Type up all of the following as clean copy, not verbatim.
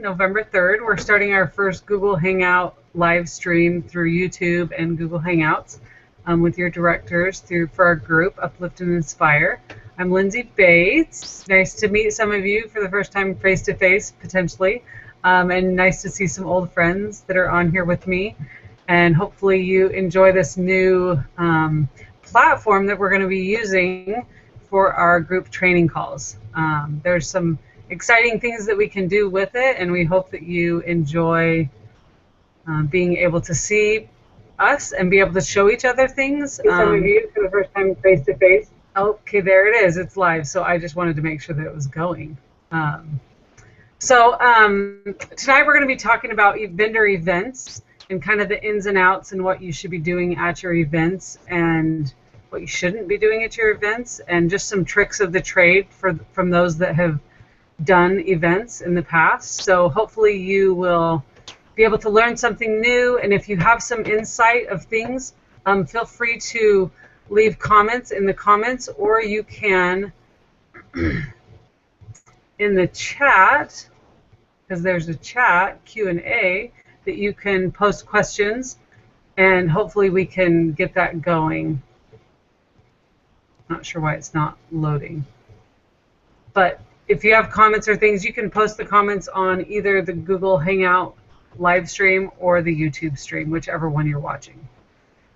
November 3rd. We're starting our first Google Hangout live stream through YouTube and Google Hangouts with your directors for our group, Uplift and Inspire. I'm Lindsay Bates. Nice to meet some of you for the first time face-to-face, potentially, and nice to see some old friends that are on here with me. And hopefully you enjoy this new platform that we're going to be using for our group training calls. There's some exciting things that we can do with it, and we hope that you enjoy being able to see us and be able to show each other things. Some of you for the first time face to face. Okay, there it is. It's live. So I just wanted to make sure that it was going. Tonight we're going to be talking about vendor events and kind of the ins and outs and what you should be doing at your events and what you shouldn't be doing at your events, and just some tricks of the trade from those that have done events in the past. So hopefully you will be able to learn something new, and if you have some insight of things, feel free to leave comments in the comments, or you can in the chat, because there's a chat Q&A that you can post questions, and hopefully we can get that going. Not sure why it's not loading, but if you have comments or things, you can post the comments on either the Google Hangout live stream or the YouTube stream, whichever one you're watching.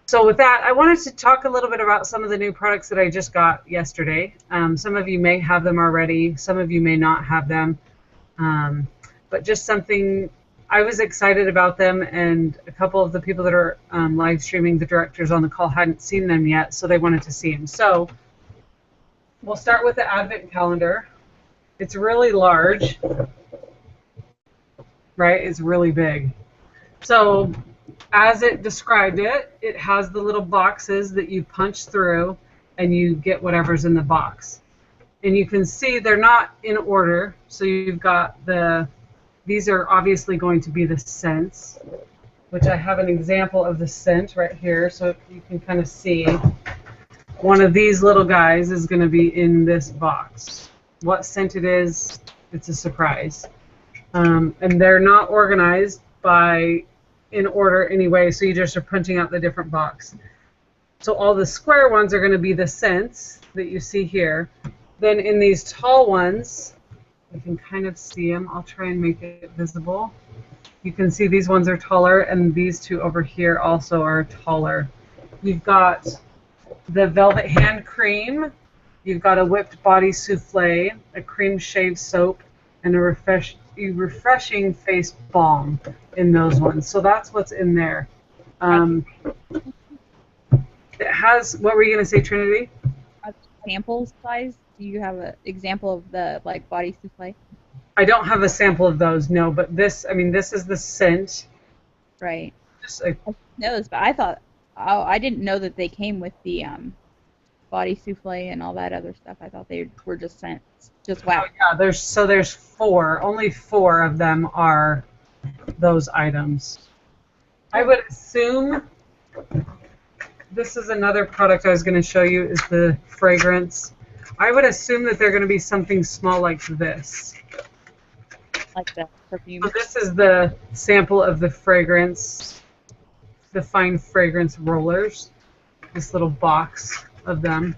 So with that, I wanted to talk a little bit about some of the new products that I just got yesterday. Some of you may have them already, some of you may not have them, but just something, I was excited about them, and a couple of the people that are live streaming, the directors on the call, hadn't seen them yet, so they wanted to see them. So we'll start with the Advent calendar. It's really large, right? It's really big. So as it described it, it has the little boxes that you punch through and you get whatever's in the box. And you can see they're not in order. So you've got these are obviously going to be the scents, which I have an example of the scent right here, so you can kind of see. One of these little guys is going to be in this box. What scent it is, it's a surprise. And they're not organized in order anyway, so you just are punching out the different box. So all the square ones are going to be the scents that you see here. Then in these tall ones, you can kind of see them. I'll try and make it visible. You can see these ones are taller, and these two over here also are taller. You've got the Velvet Hand Cream. You've got a whipped body souffle, a cream shave soap, and a refreshing face balm in those ones. So that's what's in there. It has, what were you going to say, Trinity? Sample size? Do you have an example of the body souffle? I don't have a sample of those, no, but this, I mean, this is the scent. Right. Just like, I know this, but I thought, I didn't know that they came with the body souffle and all that other stuff. I thought they were just scents. Just wow. Oh, yeah, there's four. Only 4 of them are those items. I would assume this is another product I was going to show you, is the fragrance. I would assume that they're going to be something small like this. Like the perfume. So this is the sample of the fragrance, the fine fragrance rollers, this little box of them.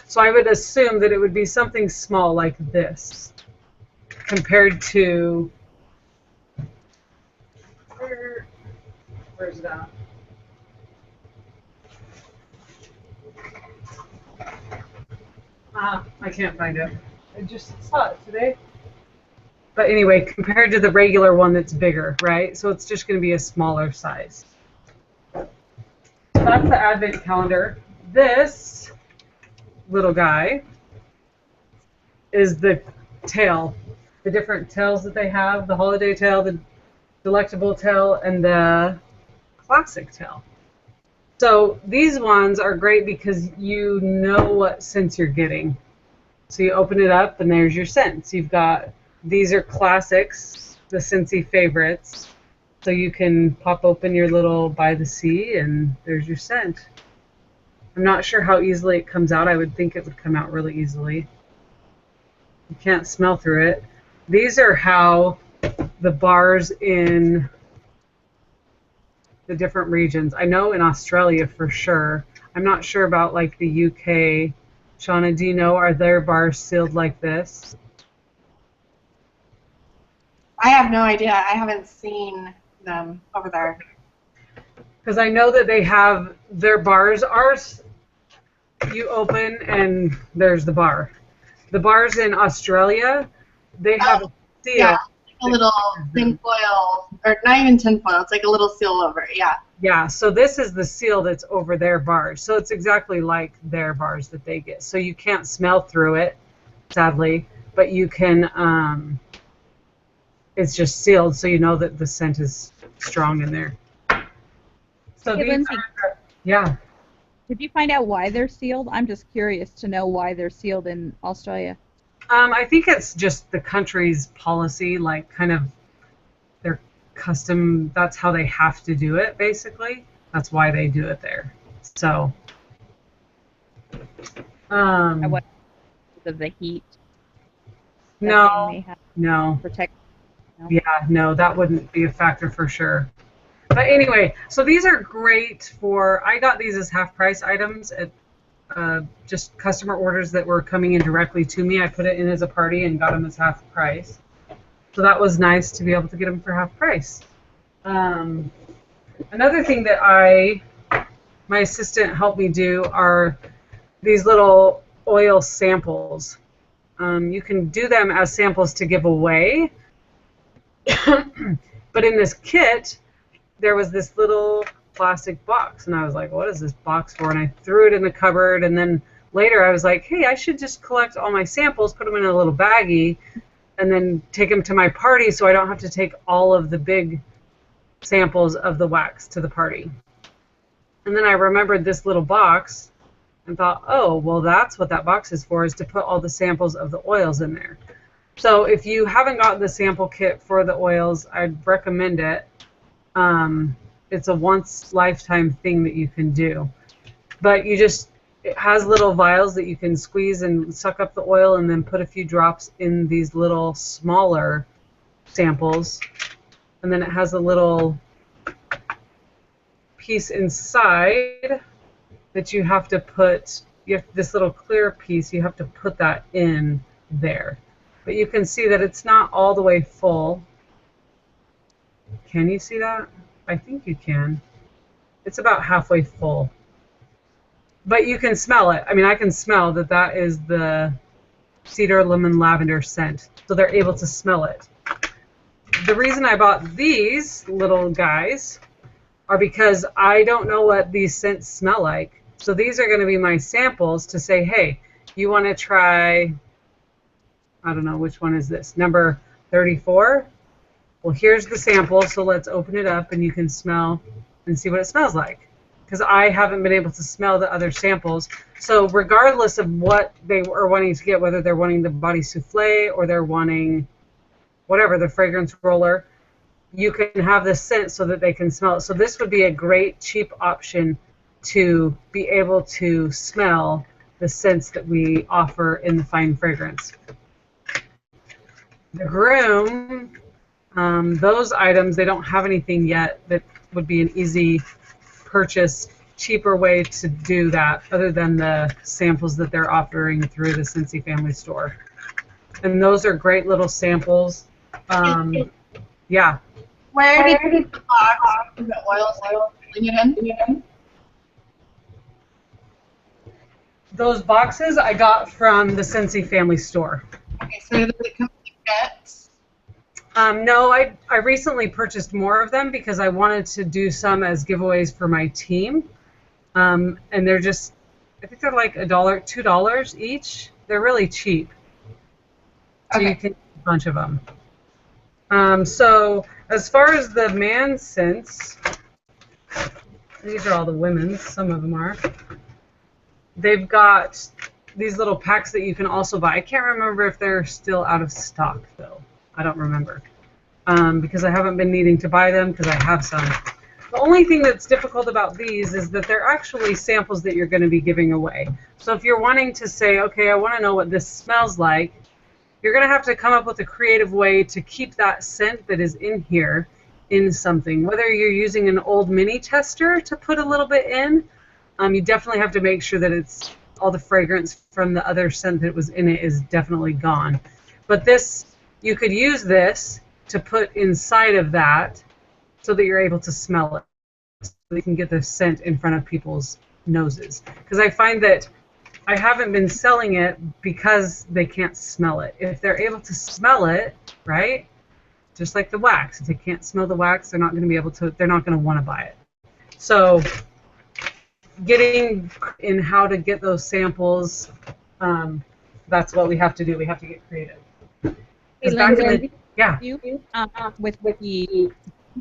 So I would assume that it would be something small like this compared to, where's that? I can't find it. I just saw it today. But anyway, compared to the regular one that's bigger, right? So it's just going to be a smaller size. So that's the Advent calendar. This little guy is the tail, the different tails that they have, the holiday tail, the delectable tail, and the classic tail. So these ones are great because you know what scents you're getting. So you open it up and there's your scents. You've got, these are classics, the Scentsy favorites. So you can pop open your little By the Sea and there's your scent. I'm not sure how easily it comes out. I would think it would come out really easily. You can't smell through it. These are how the bars in the different regions. I know in Australia for sure. I'm not sure about like the UK. Shauna, do you know, are their bars sealed like this? I have no idea. I haven't seen them over there. Because I know that they have their bars are you open and there's the bar. The bars in Australia, they have a seal. Yeah, a little tinfoil, or not even tinfoil. It's like a little seal over it. Yeah. Yeah, so this is the seal that's over their bars. So it's exactly like their bars that they get. So you can't smell through it, sadly, but you can, it's just sealed so you know that the scent is strong in there. So Hey, these Lindsay, yeah. did you find out why they're sealed? I'm just curious to know why they're sealed in Australia. I think it's just the country's policy, like kind of their custom, that's how they have to do it, basically. That's why they do it there. So, I wonder because of the heat. that they no, may have no. to protect. No? Yeah, no, that wouldn't be a factor for sure. But anyway, so these are great for, I got these as half price items at just customer orders that were coming in directly to me. I put it in as a party and got them as half price. So that was nice to be able to get them for half price. Another thing that my assistant helped me do are these little oil samples. You can do them as samples to give away. But in this kit, there was this little plastic box, and I was like, what is this box for? And I threw it in the cupboard, and then later I was like, hey, I should just collect all my samples, put them in a little baggie, and then take them to my party so I don't have to take all of the big samples of the wax to the party. And then I remembered this little box and thought, oh, well, that's what that box is for, is to put all the samples of the oils in there. So if you haven't got the sample kit for the oils, I'd recommend it. It's a once lifetime thing that you can do. But it has little vials that you can squeeze and suck up the oil and then put a few drops in these little smaller samples. And then it has a little piece inside that you have to put, this little clear piece, you have to put that in there. But you can see that it's not all the way full. Can you see that? I think you can. It's about halfway full. But you can smell it. I mean, I can smell that that is the cedar, lemon, lavender scent. So they're able to smell it. The reason I bought these little guys are because I don't know what these scents smell like. So these are going to be my samples to say, hey, you want to try, I don't know, which one is this? Number 34? Well, here's the sample, so let's open it up and you can smell and see what it smells like. Because I haven't been able to smell the other samples. So regardless of what they are wanting to get, whether they're wanting the body souffle or they're wanting whatever, the fragrance roller, you can have the scent so that they can smell it. So this would be a great cheap option to be able to smell the scents that we offer in the fine fragrance. The groom, those items, they don't have anything yet that would be an easy purchase, cheaper way to do that other than the samples that they're offering through the Scentsy Family Store. And those are great little samples. Yeah. Where did you get the box of the oils filling it in? Those boxes I got from the Scentsy Family Store. Okay, so does it come with kits? No, I recently purchased more of them because I wanted to do some as giveaways for my team. And they're just, I think they're like $1, $2 each. They're really cheap. So Okay. you can get a bunch of them. So as far as the man scents, these are all the women's, some of them are. They've got these little packs that you can also buy. I can't remember if they're still out of stock, though. I don't remember. Because I haven't been needing to buy them because I have some. The only thing that's difficult about these is that they're actually samples that you're going to be giving away. So if you're wanting to say, okay, I want to know what this smells like, you're going to have to come up with a creative way to keep that scent that is in here in something. Whether you're using an old mini tester to put a little bit in, you definitely have to make sure that it's all the fragrance from the other scent that was in it is definitely gone. But this, you could use this to put inside of that so that you're able to smell it, so you can get the scent in front of people's noses. Because I find that I haven't been selling it because they can't smell it. If they're able to smell it, right, just like the wax, if they can't smell the wax, they're not going to be able to, they're not going to want to buy it. So getting in how to get those samples, that's what we have to do. We have to get creative. Hey, Back in Lindsay, the, yeah. with the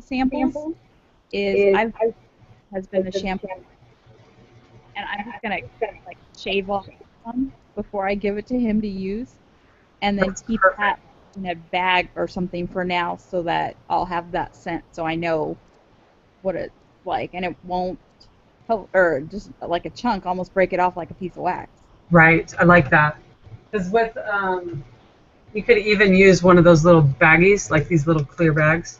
samples is I've has been the shampoo, and I'm just gonna like shave off some before I give it to him to use, and then That's keep perfect. that in a bag or something for now, so that I'll have that scent, so I know what it's like, and it won't, or just like a chunk, almost break it off like a piece of wax. Right, I like that. Because with, you could even use one of those little baggies, like these little clear bags.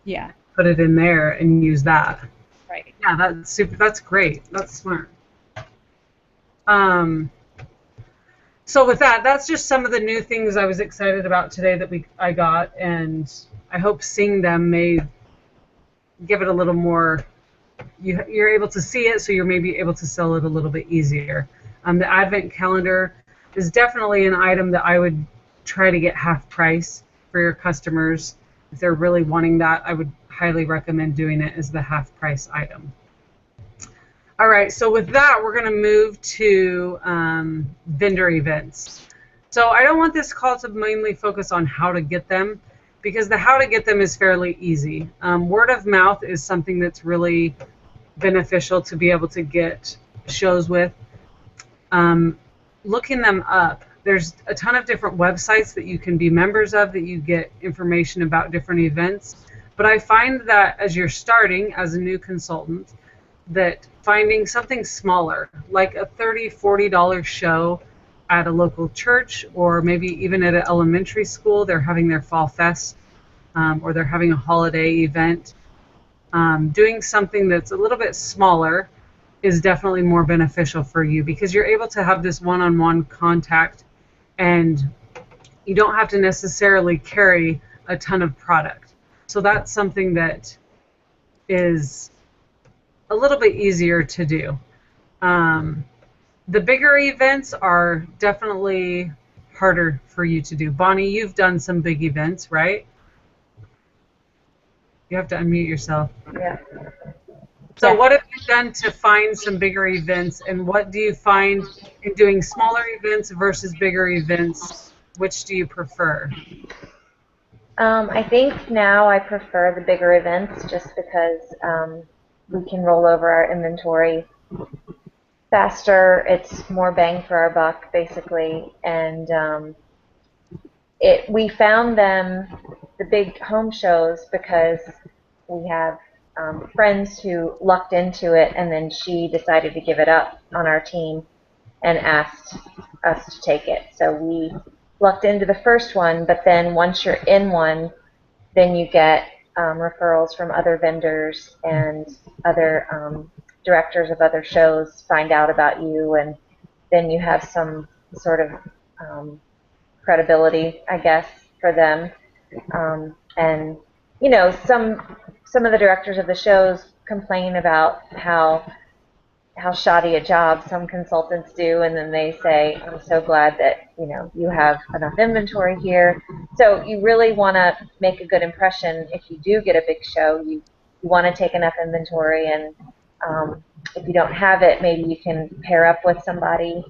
Yeah. Put it in there and use that. Right. Yeah, that's super. That's great. That's smart. So with that, that's just some of the new things I was excited about today that I got, and I hope seeing them may give it a little more. You're able to see it, so you're maybe able to sell it a little bit easier. The Advent calendar is definitely an item that I would try to get half price for your customers. If they're really wanting that, I would highly recommend doing it as the half price item. All right, so with that, we're going to move to vendor events. So I don't want this call to mainly focus on how to get them, because the how to get them is fairly easy. Word of mouth is something that's really beneficial to be able to get shows with. Looking them up, there's a ton of different websites that you can be members of that you get information about different events. But I find that as you're starting as a new consultant, that finding something smaller, like a $30, $40 show at a local church, or maybe even at an elementary school, they're having their fall fest, or they're having a holiday event. Doing something that's a little bit smaller is definitely more beneficial for you, because you're able to have this one-on-one contact, and you don't have to necessarily carry a ton of product. So that's something that is a little bit easier to do. The bigger events are definitely harder for you to do. Bonnie, you've done some big events, right? You have to unmute yourself. Yeah. So Yeah. what have you done to find some bigger events, and what do you find in doing smaller events versus bigger events? Which do you prefer? I think now I prefer the bigger events just because we can roll over our inventory faster. It's more bang for our buck, basically. And we found them, the big home shows, because we have friends who lucked into it, and then she decided to give it up on our team and asked us to take it. So we lucked into the first one, but then once you're in one, then you get referrals from other vendors, and other directors of other shows find out about you, and then you have some sort of credibility, I guess, for them. And you know, some of the directors of the shows complain about how shoddy a job some consultants do, and then they say, I'm so glad that you have enough inventory here. So you really want to make a good impression. If you do get a big show, you want to take enough inventory, and if you don't have it, maybe you can pair up with somebody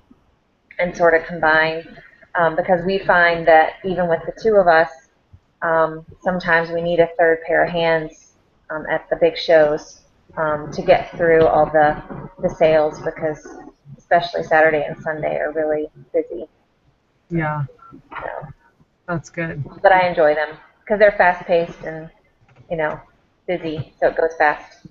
and sort of combine, because we find that even with the two of us, sometimes we need a third pair of hands at the big shows to get through all the sales, because especially Saturday and Sunday are really busy. Yeah, So, that's good. but I enjoy them because they're fast-paced and busy, so it goes fast.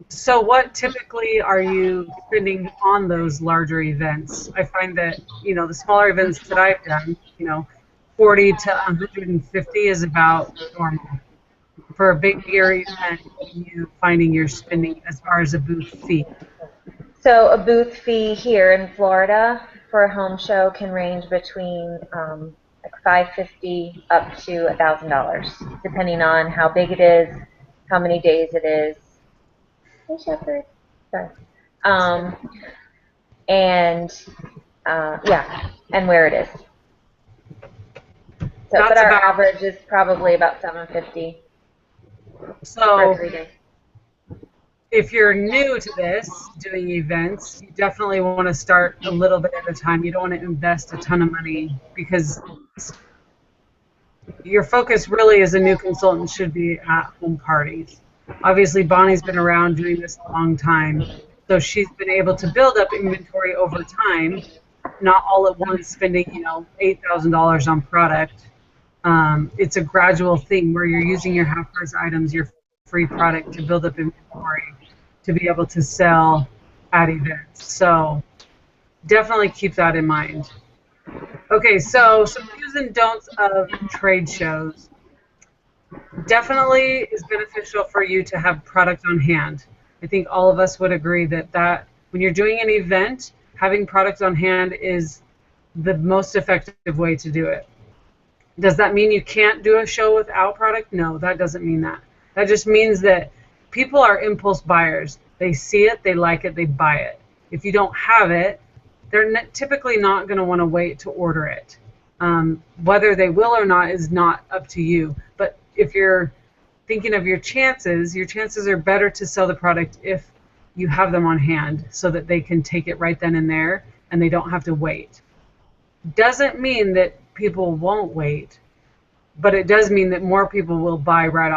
So what typically are you spending on those larger events? I find that, the smaller events that I've done, 40 to 150 is about normal. For a bigger event, what are you finding you're spending as far as a booth fee? So a booth fee here in Florida for a home show can range between like $550 up to $1,000, depending on how big it is, how many days it is. Hey, Shepherd. Sorry. Um, and yeah, and where it is. So, That's but our about average is probably about $750 for so. 3 days. If you're new to this, doing events, you definitely want to start a little bit at a time. You don't want to invest a ton of money because your focus really as a new consultant should be at home parties. Obviously, Bonnie's been around doing this a long time, so she's been able to build up inventory over time, not all at once spending, $8,000 on product. It's a gradual thing where you're using your half-price items, your free product to build up inventory to be able to sell at events. So definitely keep that in mind. Okay, so some do's and don'ts of trade shows. Definitely is beneficial for you to have product on hand. I think all of us would agree that when you're doing an event, having product on hand is the most effective way to do it. Does that mean you can't do a show without product? No, that doesn't mean that. That just means that people are impulse buyers. They see it, they like it, they buy it. If you don't have it, they're typically not going to want to wait to order it. Whether they will or not is not up to you. But if you're thinking of your chances are better to sell the product if you have them on hand so that they can take it right then and there and they don't have to wait. Doesn't mean that people won't wait, but it does mean that more people will buy right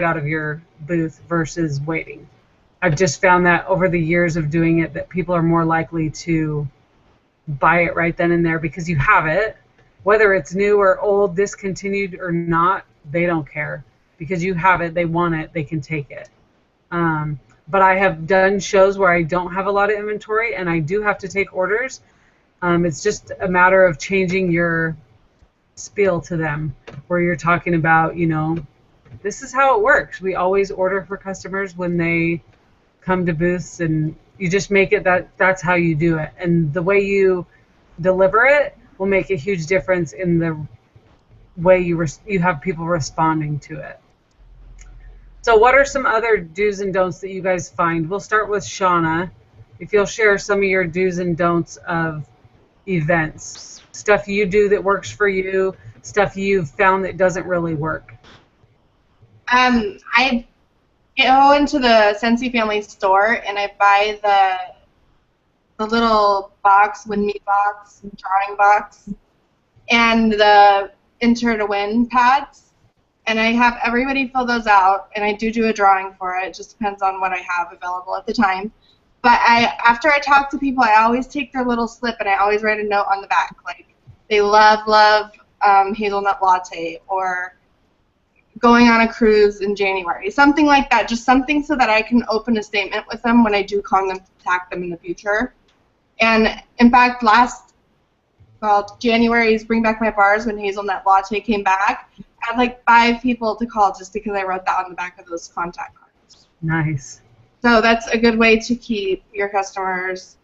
out of your booth versus waiting. I've just found that over the years of doing it that people are more likely to buy it right then and there because you have it. Whether it's new or old, discontinued or not, they don't care. Because you have it, they want it, they can take it. But I have done shows where I don't have a lot of inventory and I do have to take orders. It's just a matter of changing your spiel to them where you're talking about, this is how it works. We always order for customers when they come to booths, and you just make it that's how you do it. And the way you deliver it will make a huge difference in the way you have people responding to it. So what are some other do's and don'ts that you guys find? We'll start with Shauna. If you'll share some of your do's and don'ts of events, stuff you do that works for you, stuff you've found that doesn't really work. I go into the Sensi Family store and I buy the little box, win me box, drawing box, and the enter to win pads. And I have everybody fill those out, and I do a drawing for it. It just depends on what I have available at the time. But after I talk to people, I always take their little slip and I always write a note on the back, like they love hazelnut latte, or going on a cruise in January, something like that. Just something so that I can open a statement with them when I do contact them in the future. And in fact, January's Bring Back My Bars, when hazelnut latte came back, I had like 5 people to call just because I wrote that on the back of those contact cards. Nice. So that's a good way to keep your customers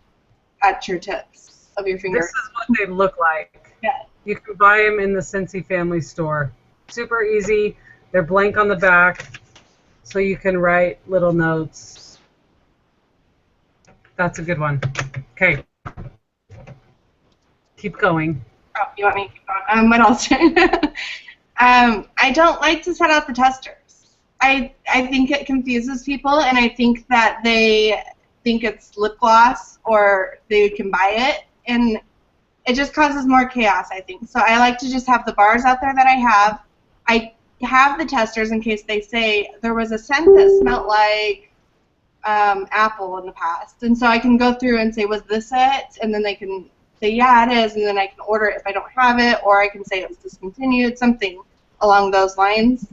at your tips of your fingers. This is what they look like. Yeah. You can buy them in the Sensi Family store. Super easy. They're blank on the back, so you can write little notes. That's a good one. Okay. Keep going. Oh, you want me to keep going? What else? I don't like to set out the testers. I think it confuses people, and I think that they think it's lip gloss or they can buy it, and it just causes more chaos, I think. So I like to just have the bars out there that I have. I have the testers in case they say there was a scent that smelled like apple in the past, and so I can go through and say, was this it? And then they can say, yeah, it is, and then I can order it if I don't have it, or I can say it was discontinued, something along those lines.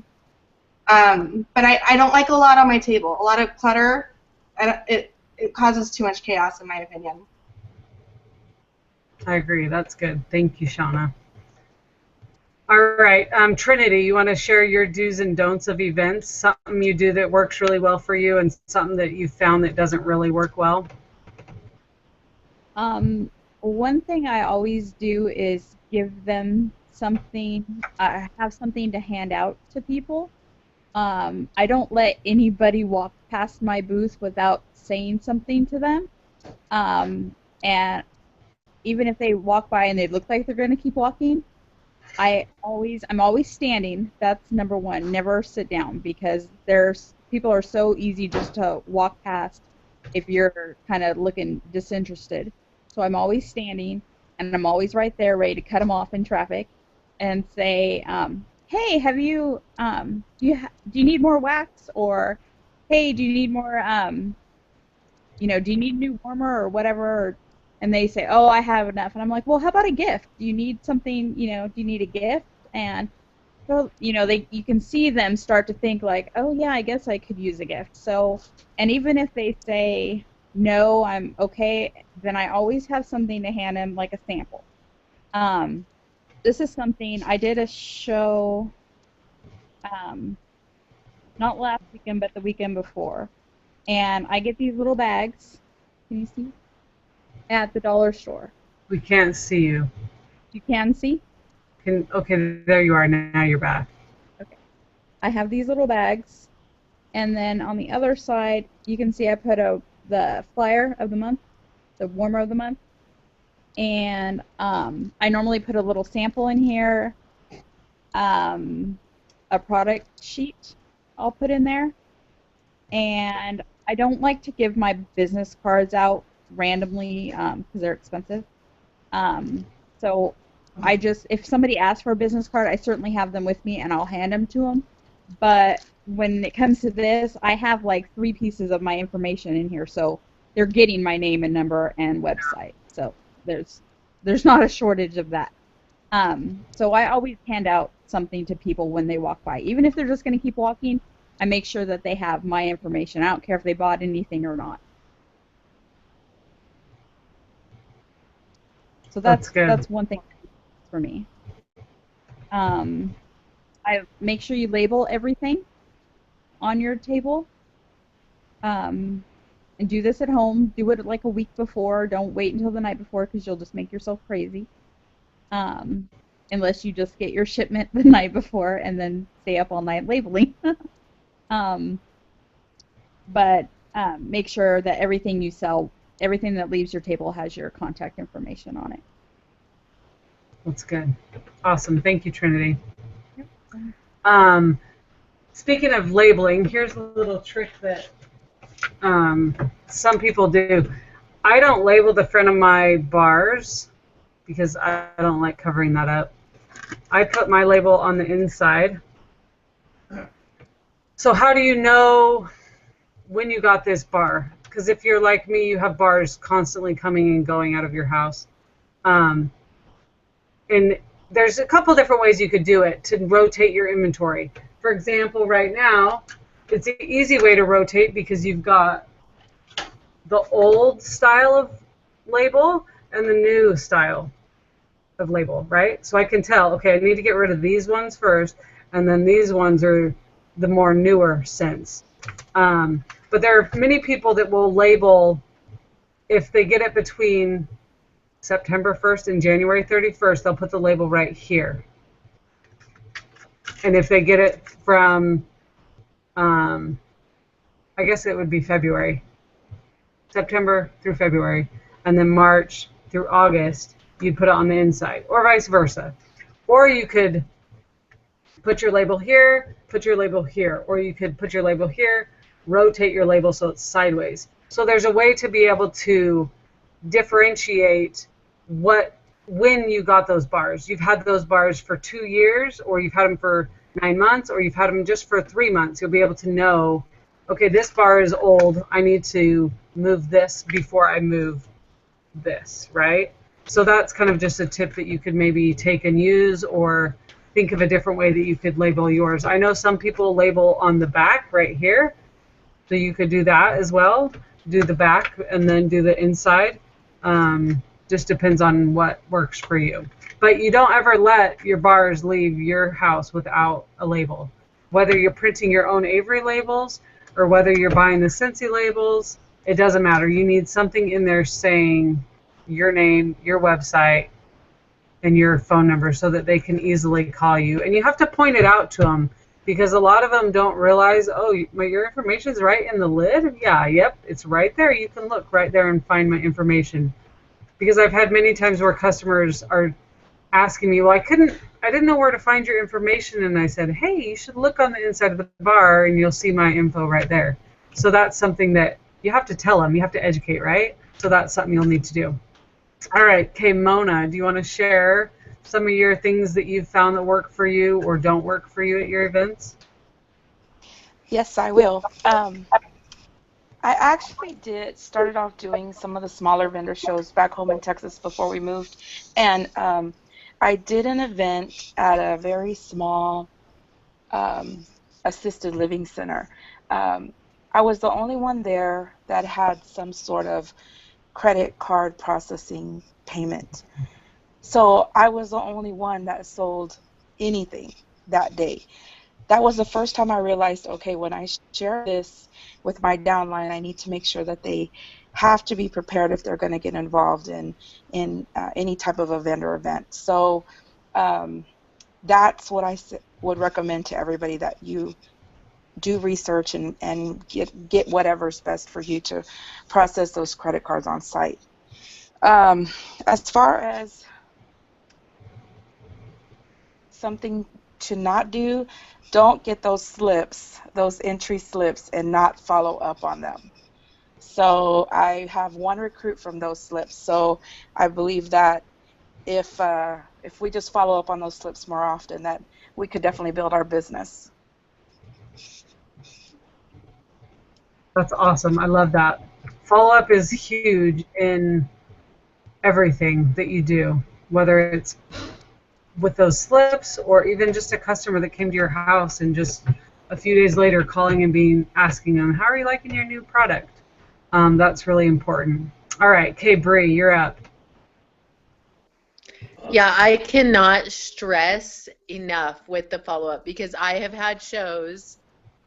But I don't like a lot on my table. A lot of clutter, it causes too much chaos, in my opinion. I agree. That's good. Thank you, Shauna. All right, Trinity, you want to share your do's and don'ts of events? Something you do that works really well for you, and something that you found that doesn't really work well. One thing I always do is give them something, have something to hand out to people. I don't let anybody walk past my booth without saying something to them. And even if they walk by and they look like they're going to keep walking, I'm always standing. That's number one. Never sit down because people are so easy just to walk past if you're kind of looking disinterested. So I'm always standing, and I'm always right there, ready to cut them off in traffic, and say, "Hey, do you need more wax?" Or, "Hey, do you need more, do you need a new warmer or whatever?" And they say, "Oh, I have enough." And I'm like, "Well, how about a gift? Do you need something? Do you need a gift?" And so, you can see them start to think like, "Oh yeah, I guess I could use a gift." So, and even if they say no, I'm okay, then I always have something to hand them, like a sample. This is something I did a show, not last weekend, but the weekend before, and I get these little bags. Can you see? At the dollar store. We can't see you. You can see? Okay, there you are. Now you're back. Okay. I have these little bags, and then on the other side, you can see I put the flyer of the month, the warmer of the month, and I normally put a little sample in here, a product sheet I'll put in there, and I don't like to give my business cards out randomly because they're expensive. So if somebody asks for a business card, I certainly have them with me and I'll hand them to them. But when it comes to this, I have like 3 pieces of my information in here, so they're getting my name and number and website. So there's not a shortage of that. So I always hand out something to people when they walk by, even if they're just going to keep walking. I make sure that they have my information. I don't care if they bought anything or not. So that's one thing for me. I make sure you label everything on your table. And do this at home. Do it like a week before. Don't wait until the night before because you'll just make yourself crazy. Unless you just get your shipment the night before and then stay up all night labeling. But make sure that everything you sell, everything that leaves your table has your contact information on it. That's good. Awesome. Thank you, Trinity. Yep. Speaking of labeling, here's a little trick that some people do. I don't label the front of my bars because I don't like covering that up. I put my label on the inside. So how do you know when you got this bar? Because if you're like me, you have bars constantly coming and going out of your house. And there's a couple different ways you could do it to rotate your inventory. For example, right now, it's an easy way to rotate because you've got the old style of label and the new style of label, right? So I can tell, okay, I need to get rid of these ones first, and then these ones are the more newer scents. But there are many people that will label, if they get it between September 1st and January 31st, they'll put the label right here. And if they get it from, I guess it would be February, September through February, and then March through August, you'd put it on the inside, or vice versa. Or you could put your label here, put your label here, or you could put your label here, rotate your label so it's sideways. So there's a way to be able to differentiate when you got those bars. You've had those bars for 2 years, or you've had them for 9 months, or you've had them just for 3 months. You'll be able to know, okay, this bar is old. I need to move this before I move this, right? So that's kind of just a tip that you could maybe take and use, or think of a different way that you could label yours. I know some people label on the back right here, so you could do that as well. Do the back and then do the inside. Just depends on what works for you. But you don't ever let your bars leave your house without a label. Whether you're printing your own Avery labels or whether you're buying the Scentsy labels, it doesn't matter. You need something in there saying your name, your website, and your phone number so that they can easily call you. And you have to point it out to them because a lot of them don't realize, oh, your information's right in the lid? Yeah, yep, it's right there. You can look right there and find my information. Because I've had many times where customers are asking me, well, I didn't know where to find your information. And I said, hey, you should look on the inside of the bar and you'll see my info right there. So that's something that you have to tell them. You have to educate, right? So that's something you'll need to do. All right, okay, Mona, do you want to share some of your things that you've found that work for you or don't work for you at your events? Yes, I will. I actually started off doing some of the smaller vendor shows back home in Texas before we moved. And I did an event at a very small assisted living center. I was the only one there that had some sort of credit card processing payment. So I was the only one that sold anything that day. That was the first time I realized, okay, when I share this with my downline, I need to make sure that they have to be prepared if they're going to get involved in any type of a vendor event. So that's what I would recommend to everybody, that you do research and get whatever's best for you to process those credit cards on site. As far as something to not do, don't get those slips, those entry slips, and not follow up on them. So I have one recruit from those slips. So I believe that if we just follow up on those slips more often, that we could definitely build our business. That's awesome. I love that. Follow-up is huge in everything that you do, whether it's with those slips or even just a customer that came to your house and just a few days later calling and asking them, how are you liking your new product? That's really important. All right, Kay Bree, you're up. Yeah, I cannot stress enough with the follow-up because I have had shows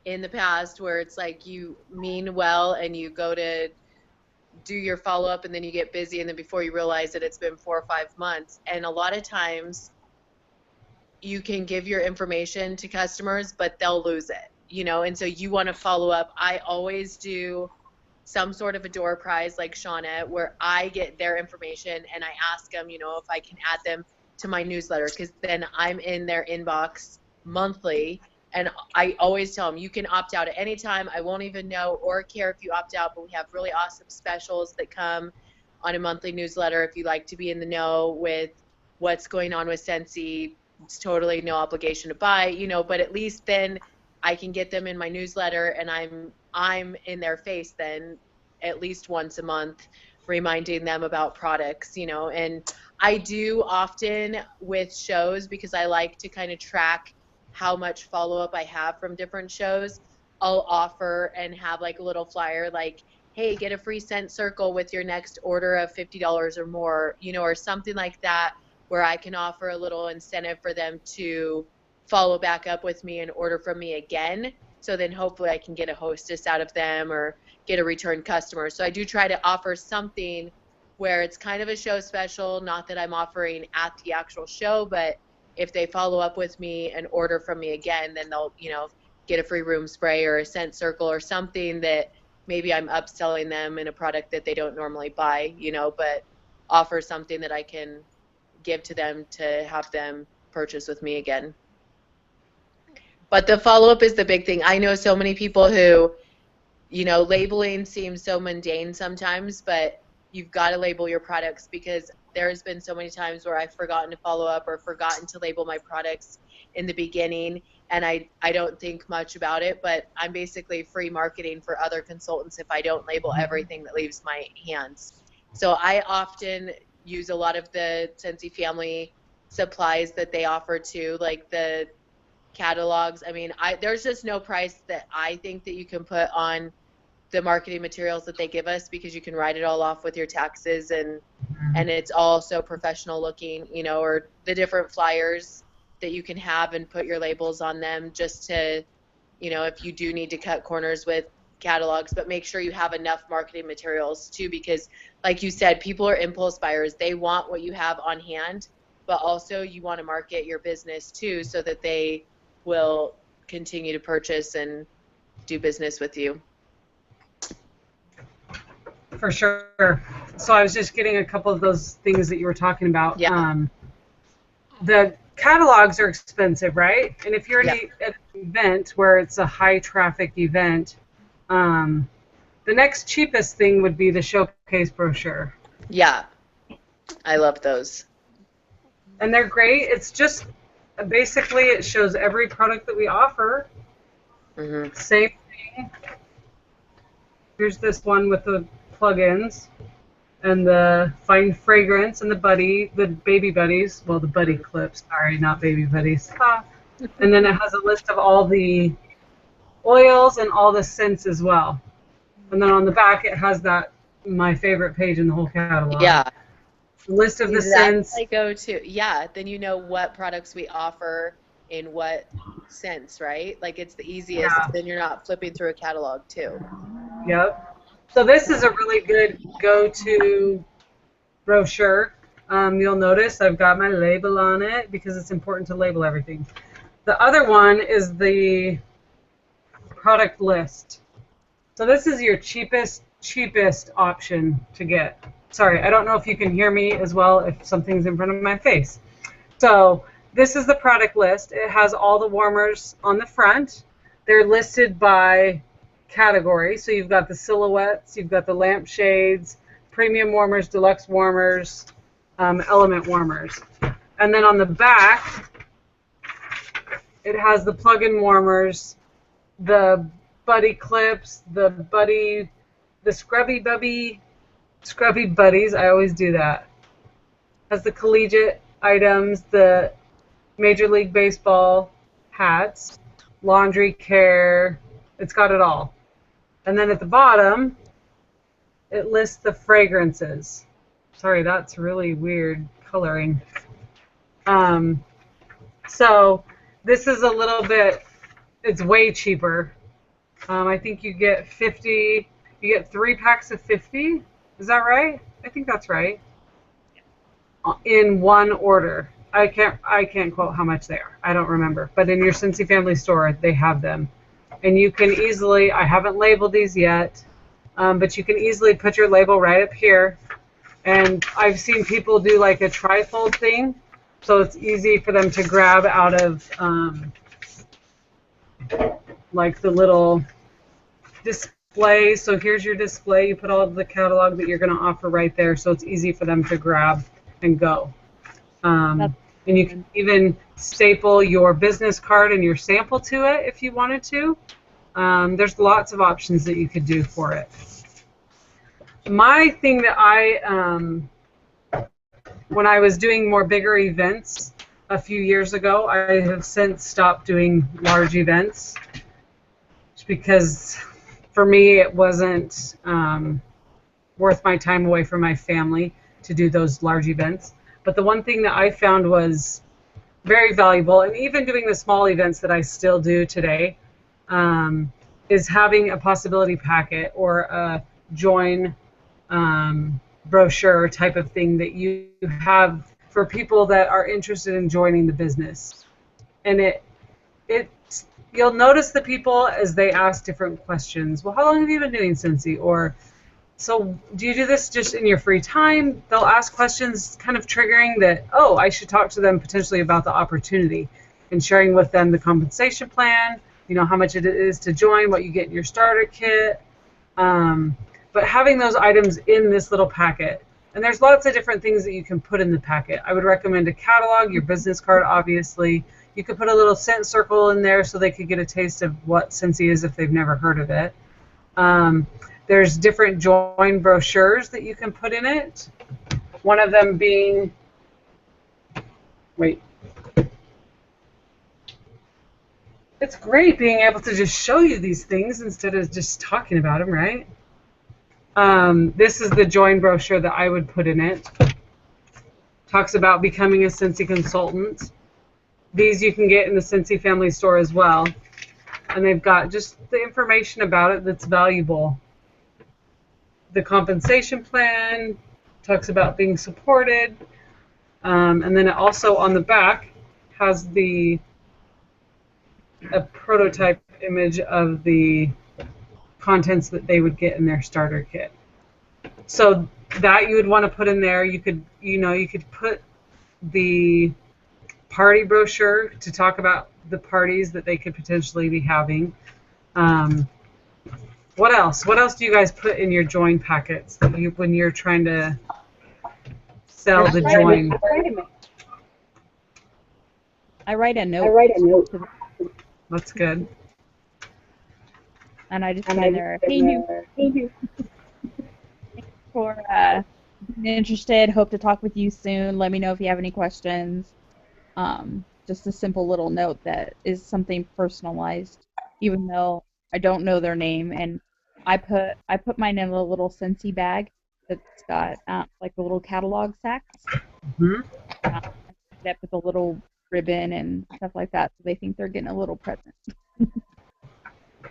in the past where it's like you mean well and you go to do your follow-up and then you get busy and then before you realize it, it's been 4 or 5 months. And a lot of times you can give your information to customers, but they'll lose it, and so you want to follow up. I always do some sort of a door prize like Shauna where I get their information and I ask them, if I can add them to my newsletter because then I'm in their inbox monthly and I always tell them you can opt out at any time. I won't even know or care if you opt out, but we have really awesome specials that come on a monthly newsletter if you like to be in the know with what's going on with Scentsy. It's totally no obligation to buy, but at least then I can get them in my newsletter and I'm in their face then at least once a month reminding them about products, and I do often with shows because I like to kind of track how much follow-up I have from different shows. I'll offer and have like a little flyer like, hey, get a free scent circle with your next order of $50 or more, or something like that where I can offer a little incentive for them to follow back up with me and order from me again. So then hopefully I can get a hostess out of them or get a return customer. So I do try to offer something where it's kind of a show special, not that I'm offering at the actual show, but if they follow up with me and order from me again, then they'll, get a free room spray or a scent circle or something that maybe I'm upselling them in a product that they don't normally buy, but offer something that I can give to them to have them purchase with me again. But the follow-up is the big thing. I know so many people who, labeling seems so mundane sometimes, but you've got to label your products because there's been so many times where I've forgotten to follow up or forgotten to label my products in the beginning, and I don't think much about it, but I'm basically free marketing for other consultants if I don't label everything that leaves my hands. So I often use a lot of the Scentsy family supplies that they offer too, like the catalogs. I mean, there's just no price that I think that you can put on the marketing materials that they give us because you can write it all off with your taxes and and it's all so professional looking, you know, or the different flyers that you can have and put your labels on them just to, you know, if you do need to cut corners with catalogs, but make sure you have enough marketing materials too, because like you said, people are impulse buyers. They want what you have on hand, but also you want to market your business too so that they will continue to purchase and do business with you. For sure. So I was just getting a couple of those things that you were talking about. Yeah. The catalogs are expensive, right? And if you're at an event where it's a high traffic event, the next cheapest thing would be the showcase brochure. Yeah. I love those. And they're great. It's just basically it shows every product that we offer. Mm-hmm. Same thing. Here's this one with the plugins and the fine fragrance and the baby buddies. Well, the buddy clips. Sorry, not baby buddies. And then it has a list of all the oils and all the scents as well. And then on the back it has that my favorite page in the whole catalog. Yeah. List of the scents. I go to. Yeah, then you know what products we offer in what scents, right? Like it's the easiest. Yeah. Then you're not flipping through a catalog too. Yep. So this is a really good go-to brochure. You'll notice I've got my label on it because it's important to label everything. The other one is the product list. So this is your cheapest option to get. Sorry, I don't know if you can hear me as well if something's in front of my face. So this is the product list. It has all the warmers on the front. They're listed by category. So you've got the silhouettes, you've got the lampshades, premium warmers, deluxe warmers, element warmers. And then on the back, it has the plug-in warmers, the buddy clips, the Scrubby Buddies, I always do that. Has the collegiate items, the Major League Baseball hats, laundry care, it's got it all. And then at the bottom, it lists the fragrances. Sorry, that's really weird coloring. So this is a little bit, it's way cheaper. I think you get 50, you get 3 packs of 50. Is that right? I think that's right. In one order. I can't quote how much they are. I don't remember. But in your Cincy Family store, they have them. And you can easily, I haven't labeled these yet, but you can easily put your label right up here. And I've seen people do like a trifold thing, so it's easy for them to grab out of like the little display. So here's your display. You put all of the catalog that you're going to offer right there, so it's easy for them to grab and go. And you can even staple your business card and your sample to it if you wanted to. There's lots of options that you could do for it. My thing that when I was doing more bigger events a few years ago, I have since stopped doing large events because for me it wasn't worth my time away from my family to do those large events. But the one thing that I found was very valuable, and even doing the small events that I still do today, is having a possibility packet or a join brochure type of thing that you have for people that are interested in joining the business. And you'll notice the people as they ask different questions. Well, how long have you been doing Cincy? Or, so do you do this just in your free time? They'll ask questions kind of triggering that, oh, I should talk to them potentially about the opportunity and sharing with them the compensation plan, you know, how much it is to join, what you get in your starter kit. But having those items in this little packet, and there's lots of different things that you can put in the packet. I would recommend a catalog, your business card, obviously. You could put a little scent circle in there so they could get a taste of what Cincy is if they've never heard of it. There's different join brochures that you can put in it. One of them being, it's great being able to just show you these things instead of just talking about them, right? This is the join brochure that I would put in it. talks about becoming a Scentsy consultant. These you can get in the Scentsy family store as well. And they've got just the information about it that's valuable. The compensation plan talks about being supported. And then it also on the back has a prototype image of the contents that they would get in their starter kit. So that you would want to put in there. You could put the party brochure to talk about the parties that they could potentially be having. What else? What else do you guys put in your join packets when you're trying to sell the join? I write a note. That's good. And I just put in there, hey, you. Thanks for being interested. Hope to talk with you soon. Let me know if you have any questions. Just a simple little note that is something personalized, even though I don't know their name. And I put mine in a little Scentsy bag that's got like the little catalog sacks. Mm-hmm. Up with a little ribbon and stuff like that, so they think they're getting a little present.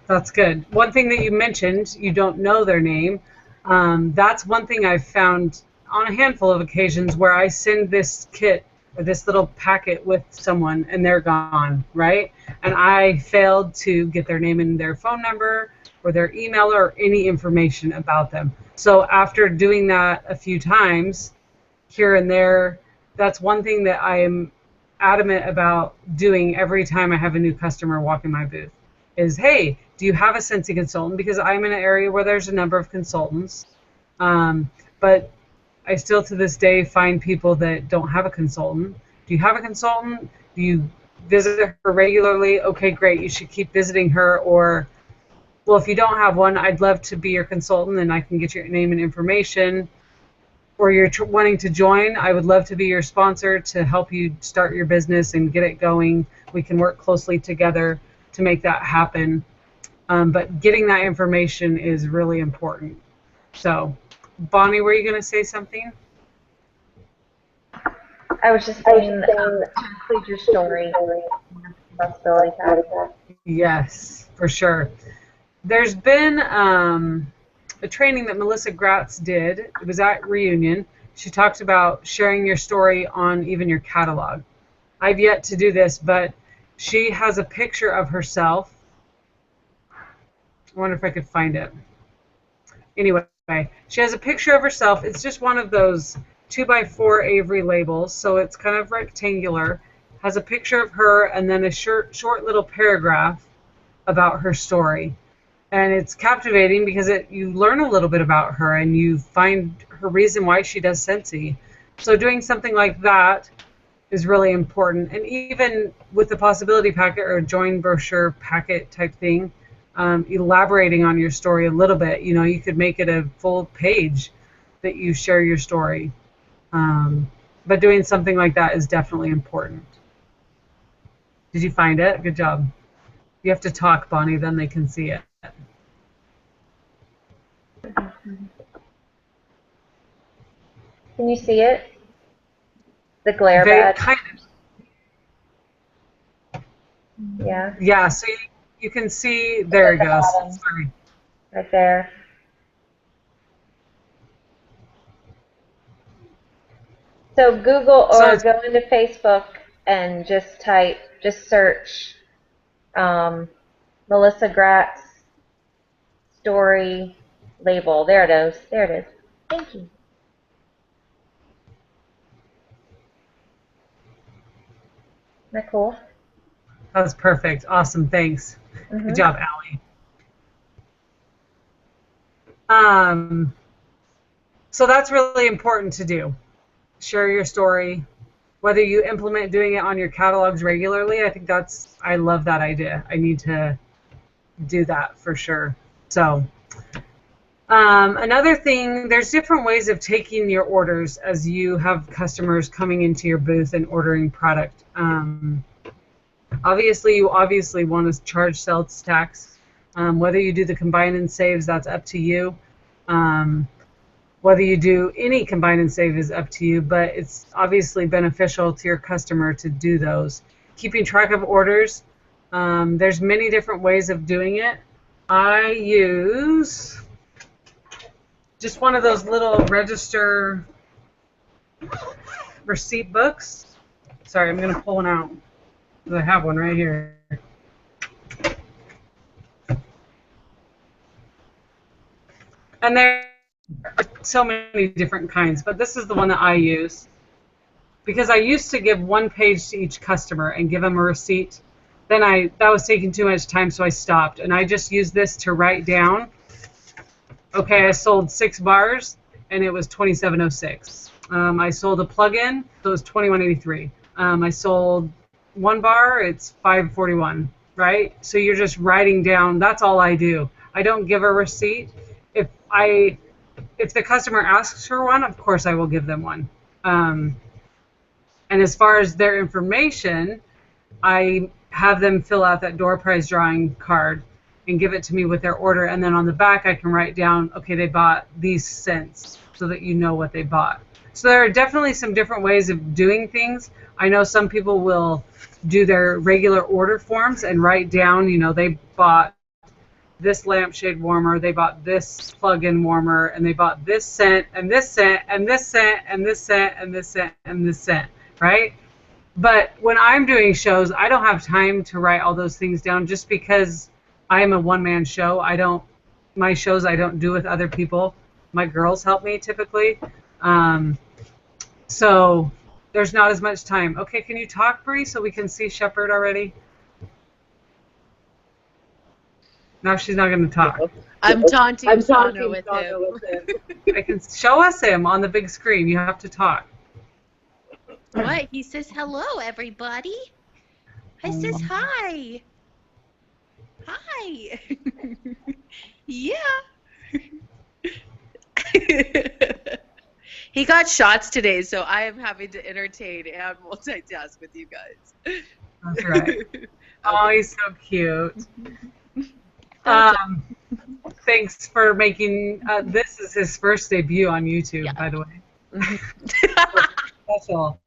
That's good. One thing that you mentioned, you don't know their name. That's one thing I've found on a handful of occasions where I send this kit or this little packet with someone and they're gone, right? And I failed to get their name and their phone number or their email or any information about them. So after doing that a few times here and there, that's one thing that I am adamant about doing every time I have a new customer walk in my booth is, hey, do you have a Scentsy consultant? Because I'm in an area where there's a number of consultants, but I still to this day find people that don't have a consultant. Do you have a consultant? Do you visit her regularly? Okay, great. You should keep visiting her. Or, well, if you don't have one, I'd love to be your consultant and I can get your name and information. Or you're wanting to join, I would love to be your sponsor to help you start your business and get it going. We can work closely together to make that happen. But getting that information is really important. So, Bonnie, were you going to say something? I was just saying, include your story. Possibility pack. Yes, for sure. There's been a training that Melissa Gratz did. It was at Reunion. She talked about sharing your story on even your catalog. I've yet to do this, but she has a picture of herself. I wonder if I could find it. Anyway, she has a picture of herself. It's just one of those 2x4 Avery labels, so it's kind of rectangular. Has a picture of her and then a short little paragraph about her story. And it's captivating because you learn a little bit about her and you find her reason why she does Scentsy. So doing something like that is really important. And even with the possibility packet or join brochure packet type thing, elaborating on your story a little bit, you could make it a full page that you share your story. But doing something like that is definitely important. Did you find it? Good job. You have to talk, Bonnie, then they can see it. Can you see it? The glare badge? Kind of. Yeah. Yeah, so you can see, there it goes. Sorry. Right there. So Google or go into Facebook and just search Melissa Gratz story label. There it is. There it is. Thank you. Isn't that cool? That was perfect. Awesome. Thanks. Mm-hmm. Good job, Allie. So that's really important to do. Share your story. Whether you implement doing it on your catalogs regularly, I love that idea. I need to do that for sure. So another thing, there's different ways of taking your orders as you have customers coming into your booth and ordering product. Obviously, you want to charge sales tax. Whether you do the combine and saves, that's up to you. Whether you do any combine and save is up to you, but it's obviously beneficial to your customer to do those. Keeping track of orders, there's many different ways of doing it. I use just one of those little register receipt books. Sorry, I'm going to pull one out because I have one right here. And there are so many different kinds, but this is the one that I use because I used to give one page to each customer and give them a receipt. Then that was taking too much time, so I stopped. And I just used this to write down, okay, I sold 6 bars, and it was $27.06. I sold a plug-in, so it was $21.83. I sold 1 bar, it's $5.41, right? So you're just writing down, that's all I do. I don't give a receipt. If the customer asks for one, of course I will give them one. And as far as their information, I have them fill out that door prize drawing card and give it to me with their order, and then on the back I can write down, okay, they bought these cents, so that you know what they bought. So there are definitely some different ways of doing things. I know some people will do their regular order forms and write down, they bought this lampshade warmer, they bought this plug-in warmer, and they bought this scent, and this scent, and this scent, and this scent, and this scent, and this scent, right? But when I'm doing shows, I don't have time to write all those things down just because I am a one-man show. My shows I don't do with other people. My girls help me typically. So there's not as much time. Okay, can you talk, Bree, so we can see Shepherd already? No, she's not going to talk. I'm taunting Shauna with him. I can show us him on the big screen. You have to talk. What? He says hello, everybody. He says hi. Hi. Yeah. He got shots today, so I am having to entertain and multitask with you guys. That's right. Oh, he's so cute. Thanks for making, this is his first debut on YouTube, by the way. Special.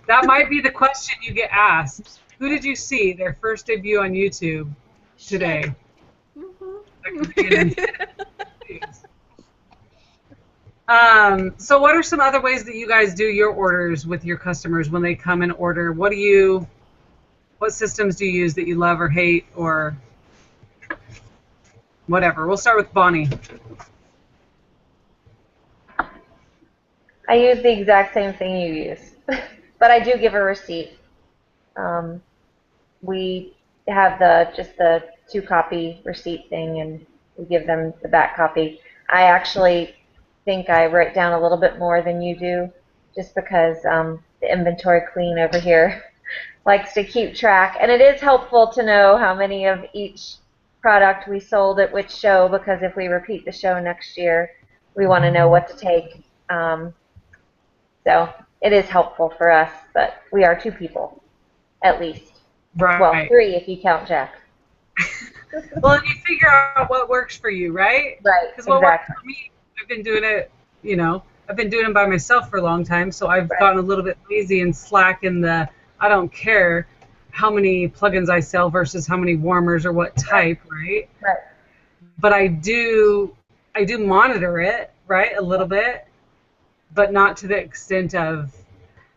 That might be the question you get asked. Who did you see their first debut on YouTube today? So what are some other ways that you guys do your orders with your customers when they come and order? What systems do you use that you love or hate or whatever? We'll start with Bonnie. I use the exact same thing you use, but I do give a receipt. We have just the 2-copy receipt thing, and we give them the back copy. I actually think I write down a little bit more than you do, just because the inventory queen over here likes to keep track, and it is helpful to know how many of each product we sold at which show, because if we repeat the show next year, we want to know what to take. So it is helpful for us, but we are 2 people, at least. Right. Well, 3 if you count Jack. Well, and you figure out what works for you, right? Right, Because what works for me, I've been doing it, I've been doing it by myself for a long time, so I've gotten a little bit lazy and slack in the, I don't care how many plugins I sell versus how many warmers or what type, right? Right. But I do monitor it, right, a little bit, but not to the extent of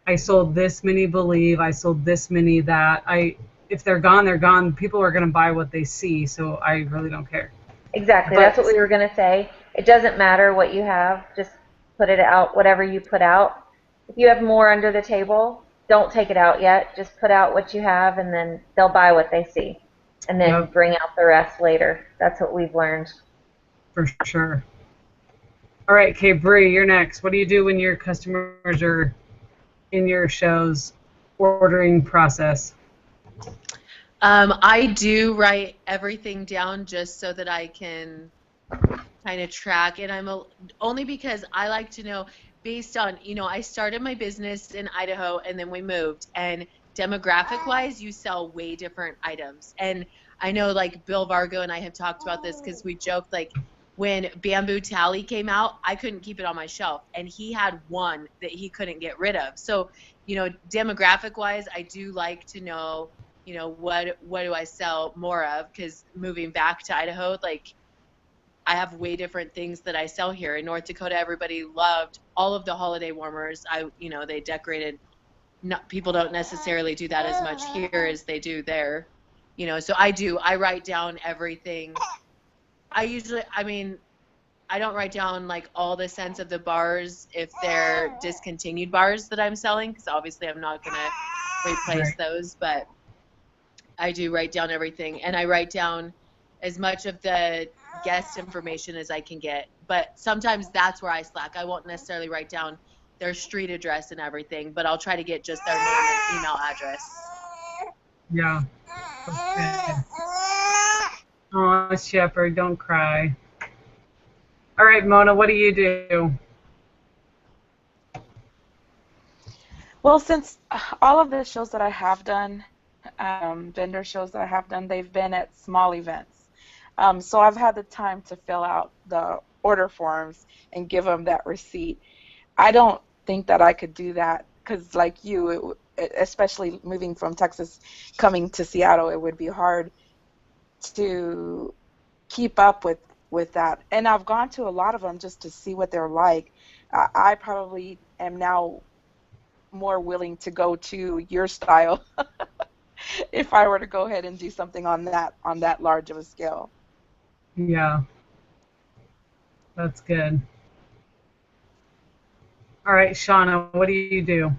I sold this many Believe, I sold this many that. If they're gone, they're gone. People are going to buy what they see, so I really don't care. Exactly. That's what we were going to say. It doesn't matter what you have. Just put it out, whatever you put out. If you have more under the table, don't take it out yet. Just put out what you have, and then they'll buy what they see. And then bring out the rest later. That's what we've learned. For sure. All right, Kay, Bree, you're next. What do you do when your customers are in your show's ordering process? I do write everything down just so that I can kind of track, and only because I like to know based on, I started my business in Idaho and then we moved, and demographic wise you sell way different items. And I know like Bill Vargo and I have talked about this because we joked like when Bamboo Tally came out, I couldn't keep it on my shelf, and he had one that he couldn't get rid of. So, demographic wise, I do like to know, what do I sell more of? Because moving back to Idaho, like, I have way different things that I sell here. In North Dakota, everybody loved all of the holiday warmers. They decorated. Not, people don't necessarily do that as much here as they do there. So I write down everything. I don't write down like all the scents of the bars if they're discontinued bars that I'm selling, because obviously I'm not going to replace those, but I do write down everything, and I write down as much of the guest information as I can get. But sometimes that's where I slack. I won't necessarily write down their street address and everything, but I'll try to get just their name and email address. Yeah. Okay. Oh, Shepherd, don't cry. All right, Mona, what do you do? Well, since all of the shows that I have done, vendor shows that I have done, they've been at small events. So I've had the time to fill out the order forms and give them that receipt. I don't think that I could do that because, like you, especially moving from Texas, coming to Seattle, it would be hard to keep up with that. And I've gone to a lot of them just to see what they're like. I probably am now more willing to go to your style if I were to go ahead and do something on that large of a scale. Yeah. That's good. All right, Shauna, what do you do?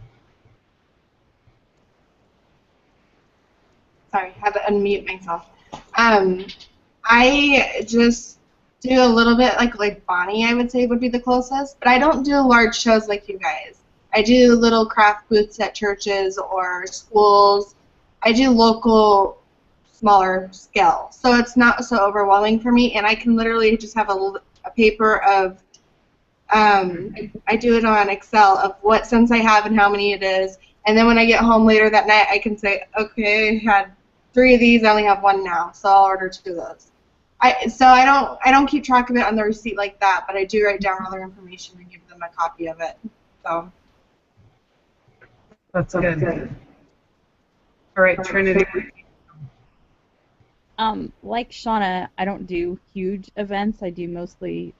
Sorry, I had to unmute myself. I just do a little bit like Bonnie, I would say would be the closest, but I don't do large shows like you guys. I do little craft booths at churches or schools. I do local, smaller scale, so it's not so overwhelming for me, and I can literally just have a paper of, I do it on Excel of what scents I have and how many it is, and then when I get home later that night, I can say, okay, I had 3 of these, I only have 1 now, so I'll order 2 of those. I don't keep track of it on the receipt like that, but I do write down all their information and give them a copy of it. So. That's good. All right, Trinity. Like Shauna, I don't do huge events. I do mostly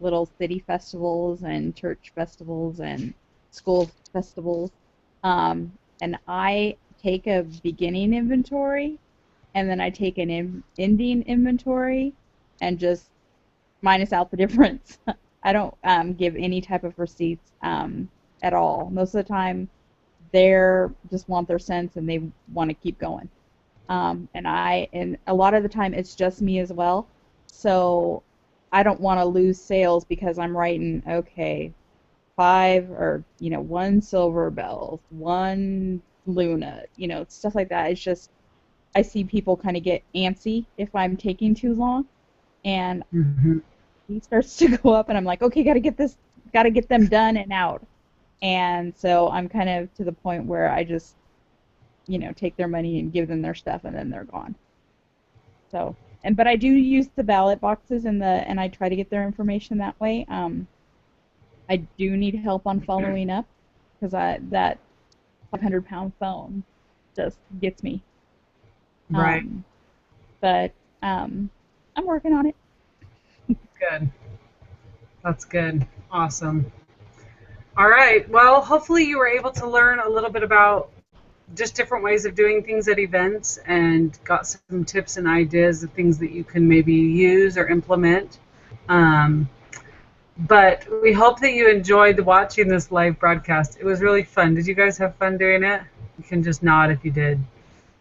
little city festivals and church festivals and school festivals. And I take a beginning inventory, and then I take an ending inventory and just minus out the difference. I don't give any type of receipts at all. Most of the time, they're just want their cents and they want to keep going. And a lot of the time it's just me as well. So I don't want to lose sales because I'm writing, okay, 5 or 1 silver bells, 1 Luna, stuff like that. It's just I see people kind of get antsy if I'm taking too long, and he starts to go up, and I'm like, okay, gotta get them done and out. And so I'm kind of to the point where I just, take their money and give them their stuff, and then they're gone. So, but I do use the ballot boxes and I try to get their information that way. I do need help on following up because that 500-pound phone just gets me. Right. But I'm working on it. Good. That's good. Awesome. All right. Well, hopefully you were able to learn a little bit about just different ways of doing things at events and got some tips and ideas of things that you can maybe use or implement. But we hope that you enjoyed watching this live broadcast. It was really fun. Did you guys have fun doing it? You can just nod if you did.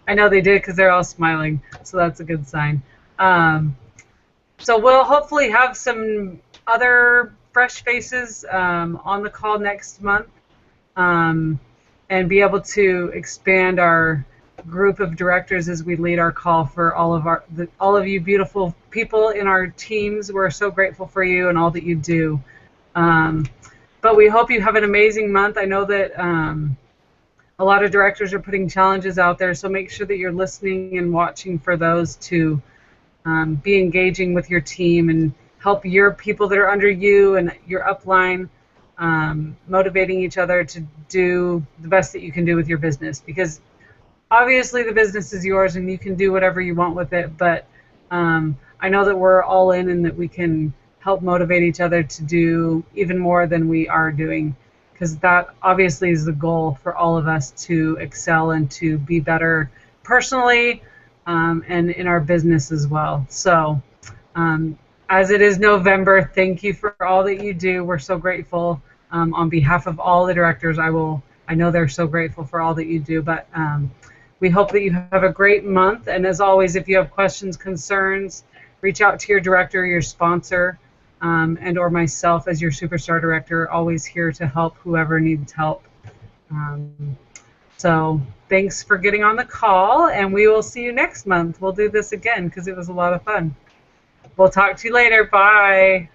I know they did because they're all smiling, so that's a good sign. So we'll hopefully have some other fresh faces on the call next month and be able to expand our group of directors as we lead our call for all of you beautiful people in our teams. We're so grateful for you and all that you do. But we hope you have an amazing month. I know that a lot of directors are putting challenges out there, so make sure that you're listening and watching for those to be engaging with your team and help your people that are under you and your upline, motivating each other to do the best that you can do with your business, because obviously the business is yours and you can do whatever you want with it, but I know that we're all in and that we can help motivate each other to do even more than we are doing, because that obviously is the goal for all of us, to excel and to be better personally, and in our business as well. So as it is November, thank you for all that you do. We're so grateful. On behalf of all the directors, I know they're so grateful for all that you do, but we hope that you have a great month. And as always, if you have questions, concerns, reach out to your director, your sponsor, and or myself as your superstar director, always here to help whoever needs help. So thanks for getting on the call, and we will see you next month. We'll do this again because it was a lot of fun. We'll talk to you later. Bye.